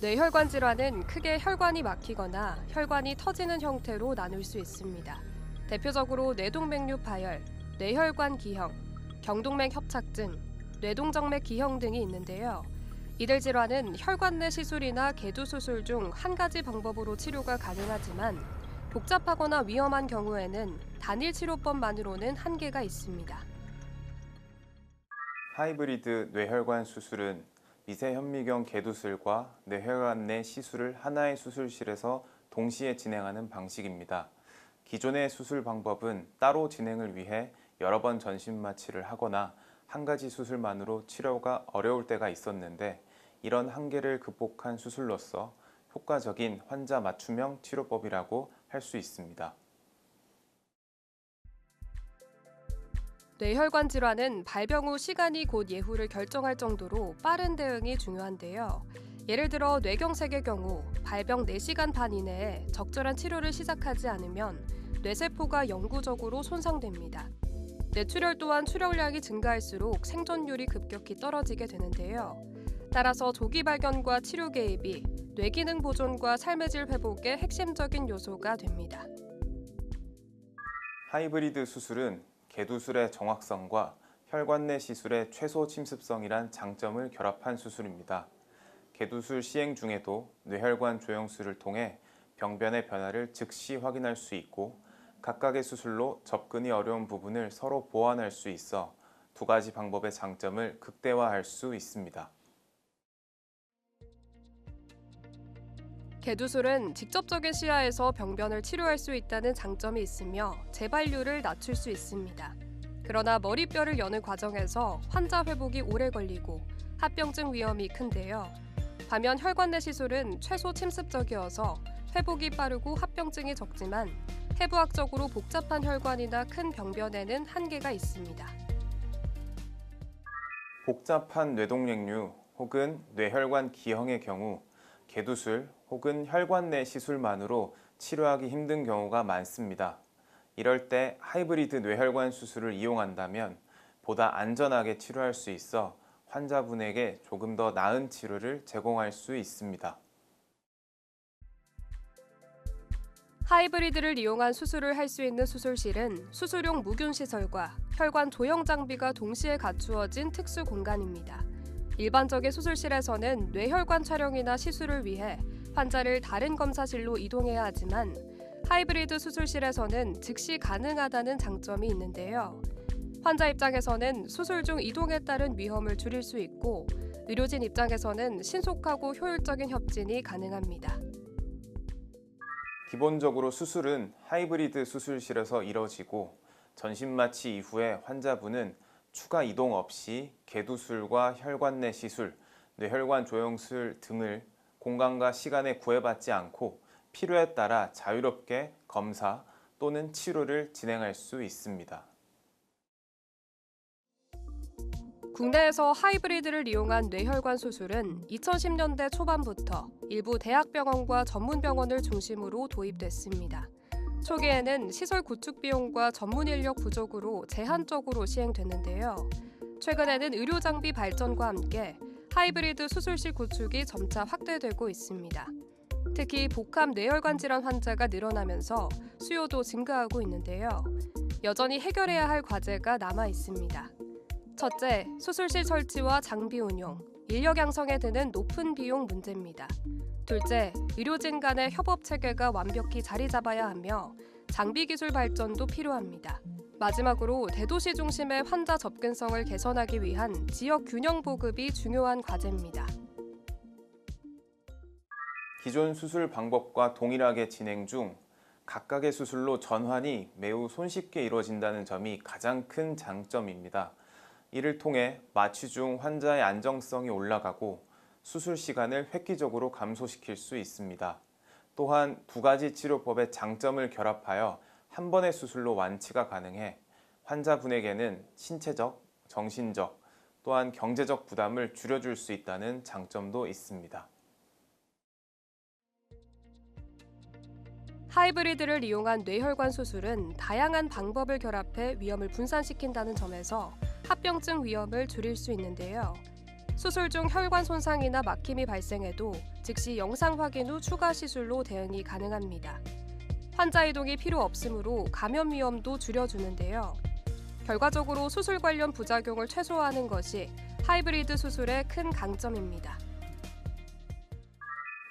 뇌혈관 질환은 크게 혈관이 막히거나 혈관이 터지는 형태로 나눌 수 있습니다. 대표적으로 뇌동맥류 파열, 뇌혈관 기형, 경동맥 협착증, 뇌동정맥 기형 등이 있는데요. 이들 질환은 혈관 내 시술이나 개두 수술 중 한 가지 방법으로 치료가 가능하지만 복잡하거나 위험한 경우에는 단일 치료법만으로는 한계가 있습니다. 하이브리드 뇌혈관 수술은 미세현미경 개두술과 뇌혈관 내 시술을 하나의 수술실에서 동시에 진행하는 방식입니다. 기존의 수술 방법은 따로 진행을 위해 여러 번 전신 마취를 하거나 한 가지 수술만으로 치료가 어려울 때가 있었는데 이런 한계를 극복한 수술로서 효과적인 환자 맞춤형 치료법이라고 할 수 있습니다. 뇌혈관 질환은 발병 후 시간이 곧 예후를 결정할 정도로 빠른 대응이 중요한데요. 예를 들어 뇌경색의 경우 발병 4시간 반 이내에 적절한 치료를 시작하지 않으면 뇌세포가 영구적으로 손상됩니다. 뇌출혈 또한 출혈량이 증가할수록 생존율이 급격히 떨어지게 되는데요. 따라서 조기 발견과 치료 개입이 뇌기능 보존과 삶의 질 회복의 핵심적인 요소가 됩니다. 하이브리드 수술은 개두술의 정확성과 혈관 내 시술의 최소 침습성이란 장점을 결합한 수술입니다. 개두술 시행 중에도 뇌혈관 조영술을 통해 병변의 변화를 즉시 확인할 수 있고 각각의 수술로 접근이 어려운 부분을 서로 보완할 수 있어 두 가지 방법의 장점을 극대화할 수 있습니다. 개두술은 직접적인 시야에서 병변을 치료할 수 있다는 장점이 있으며 재발률을 낮출 수 있습니다. 그러나 머리뼈를 여는 과정에서 환자 회복이 오래 걸리고 합병증 위험이 큰데요. 반면 혈관 내 시술은 최소 침습적이어서 회복이 빠르고 합병증이 적지만 해부학적으로 복잡한 혈관이나 큰 병변에는 한계가 있습니다. 복잡한 뇌동맥류 혹은 뇌혈관 기형의 경우 개두술 혹은 혈관 내 시술만으로 치료하기 힘든 경우가 많습니다. 이럴 때 하이브리드 뇌혈관 수술을 이용한다면 보다 안전하게 치료할 수 있어 환자분에게 조금 더 나은 치료를 제공할 수 있습니다. 하이브리드를 이용한 수술을 할 수 있는 수술실은 수술용 무균 시설과 혈관 조형 장비가 동시에 갖추어진 특수 공간입니다. 일반적인 수술실에서는 뇌혈관 촬영이나 시술을 위해 환자를 다른 검사실로 이동해야 하지만 하이브리드 수술실에서는 즉시 가능하다는 장점이 있는데요. 환자 입장에서는 수술 중 이동에 따른 위험을 줄일 수 있고 의료진 입장에서는 신속하고 효율적인 협진이 가능합니다. 기본적으로 수술은 하이브리드 수술실에서 이뤄지고 전신 마취 이후에 환자분은 추가 이동 없이 개두술과 혈관 내 시술, 뇌혈관 조영술 등을 공간과 시간에 구애받지 않고 필요에 따라 자유롭게 검사 또는 치료를 진행할 수 있습니다. 국내에서 하이브리드를 이용한 뇌혈관 수술은 2010년대 초반부터 일부 대학병원과 전문병원을 중심으로 도입됐습니다. 초기에는 시설 구축 비용과 전문 인력 부족으로 제한적으로 시행됐는데요. 최근에는 의료 장비 발전과 함께 하이브리드 수술실 구축이 점차 확대되고 있습니다. 특히 복합 뇌혈관 질환 환자가 늘어나면서 수요도 증가하고 있는데요. 여전히 해결해야 할 과제가 남아 있습니다. 첫째, 수술실 설치와 장비 운용, 인력 양성에 드는 높은 비용 문제입니다. 둘째, 의료진 간의 협업 체계가 완벽히 자리 잡아야 하며 장비 기술 발전도 필요합니다. 마지막으로 대도시 중심의 환자 접근성을 개선하기 위한 지역 균형 보급이 중요한 과제입니다. 기존 수술 방법과 동일하게 진행 중 각각의 수술로 전환이 매우 손쉽게 이루어진다는 점이 가장 큰 장점입니다. 이를 통해 마취 중 환자의 안정성이 올라가고 수술 시간을 획기적으로 감소시킬 수 있습니다. 또한 두 가지 치료법의 장점을 결합하여 한 번의 수술로 완치가 가능해 환자분에게는 신체적, 정신적, 또한 경제적 부담을 줄여줄 수 있다는 장점도 있습니다. 하이브리드를 이용한 뇌혈관 수술은 다양한 방법을 결합해 위험을 분산시킨다는 점에서 합병증 위험을 줄일 수 있는데요. 수술 중 혈관 손상이나 막힘이 발생해도 즉시 영상 확인 후 추가 시술로 대응이 가능합니다. 환자 이동이 필요 없으므로 감염 위험도 줄여주는데요. 결과적으로 수술 관련 부작용을 최소화하는 것이 하이브리드 수술의 큰 강점입니다.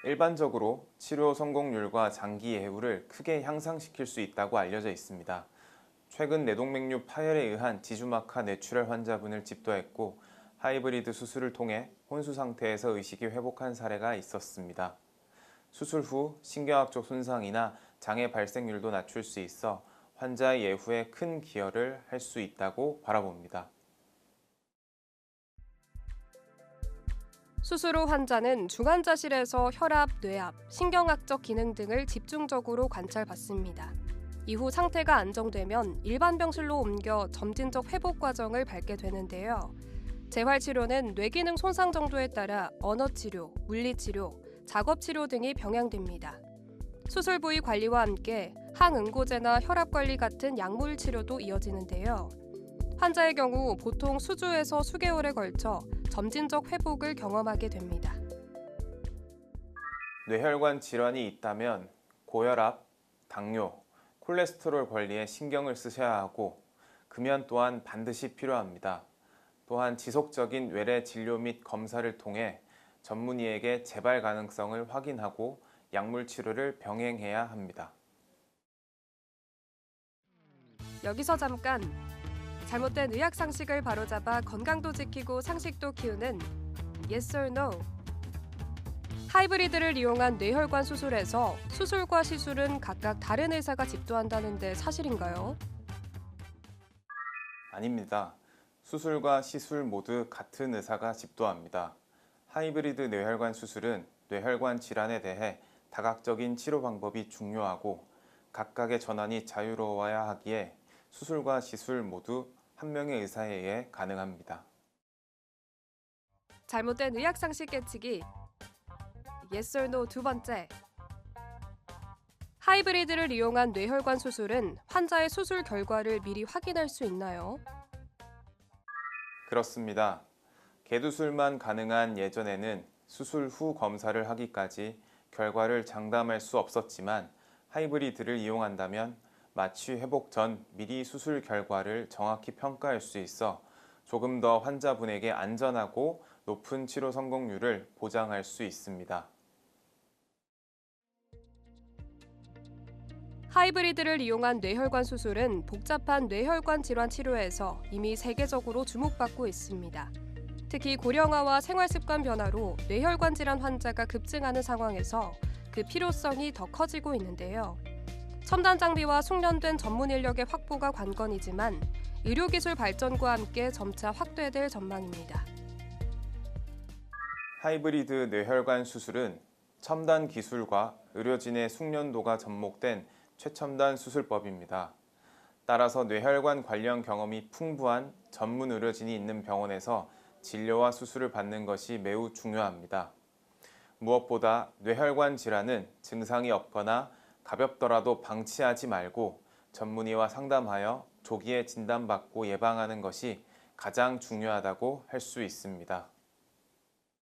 일반적으로 치료 성공률과 장기 예후를 크게 향상시킬 수 있다고 알려져 있습니다. 최근 뇌동맥류 파열에 의한 지주막하 뇌출혈 환자분을 집도했고 하이브리드 수술을 통해 혼수 상태에서 의식이 회복한 사례가 있었습니다. 수술 후 신경학적 손상이나 장애 발생률도 낮출 수 있어 환자의 예후에 큰 기여를 할 수 있다고 바라봅니다. 수술 후 환자는 중환자실에서 혈압, 뇌압, 신경학적 기능 등을 집중적으로 관찰받습니다. 이후 상태가 안정되면 일반 병실로 옮겨 점진적 회복 과정을 밟게 되는데요. 재활치료는 뇌기능 손상 정도에 따라 언어치료, 물리치료, 작업치료 등이 병행됩니다. 수술 부위 관리와 함께 항응고제나 혈압관리 같은 약물 치료도 이어지는데요. 환자의 경우 보통 수주에서 수개월에 걸쳐 점진적 회복을 경험하게 됩니다. 뇌혈관 질환이 있다면 고혈압, 당뇨, 콜레스테롤 관리에 신경을 쓰셔야 하고 금연 또한 반드시 필요합니다. 또한 지속적인 외래 진료 및 검사를 통해 전문의에게 재발 가능성을 확인하고 약물 치료를 병행해야 합니다. 여기서 잠깐! 잘못된 의학 상식을 바로잡아 건강도 지키고 상식도 키우는 Yes or No. 하이브리드를 이용한 뇌혈관 수술에서 수술과 시술은 각각 다른 의사가 집도한다는데 사실인가요? 아닙니다. 수술과 시술 모두 같은 의사가 집도합니다. 하이브리드 뇌혈관 수술은 뇌혈관 질환에 대해 다각적인 치료 방법이 중요하고 각각의 전환이 자유로워야 하기에 수술과 시술 모두 한 명의 의사에 의해 가능합니다. 잘못된 의학 상식 깨치기 Yes or No 두 번째. 하이브리드를 이용한 뇌혈관 수술은 환자의 수술 결과를 미리 확인할 수 있나요? 그렇습니다. 개두술만 가능한 예전에는 수술 후 검사를 하기까지 결과를 장담할 수 없었지만 하이브리드를 이용한다면 마취 회복 전 미리 수술 결과를 정확히 평가할 수 있어 조금 더 환자분에게 안전하고 높은 치료 성공률을 보장할 수 있습니다. 하이브리드를 이용한 뇌혈관 수술은 복잡한 뇌혈관 질환 치료에서 이미 세계적으로 주목받고 있습니다. 특히 고령화와 생활습관 변화로 뇌혈관 질환 환자가 급증하는 상황에서 그 필요성이 더 커지고 있는데요. 첨단 장비와 숙련된 전문 인력의 확보가 관건이지만 의료기술 발전과 함께 점차 확대될 전망입니다. 하이브리드 뇌혈관 수술은 첨단 기술과 의료진의 숙련도가 접목된 최첨단 수술법입니다. 따라서 뇌혈관 관련 경험이 풍부한 전문 의료진이 있는 병원에서 진료와 수술을 받는 것이 매우 중요합니다. 무엇보다 뇌혈관 질환은 증상이 없거나 가볍더라도 방치하지 말고 전문의와 상담하여 조기에 진단받고 예방하는 것이 가장 중요하다고 할 수 있습니다.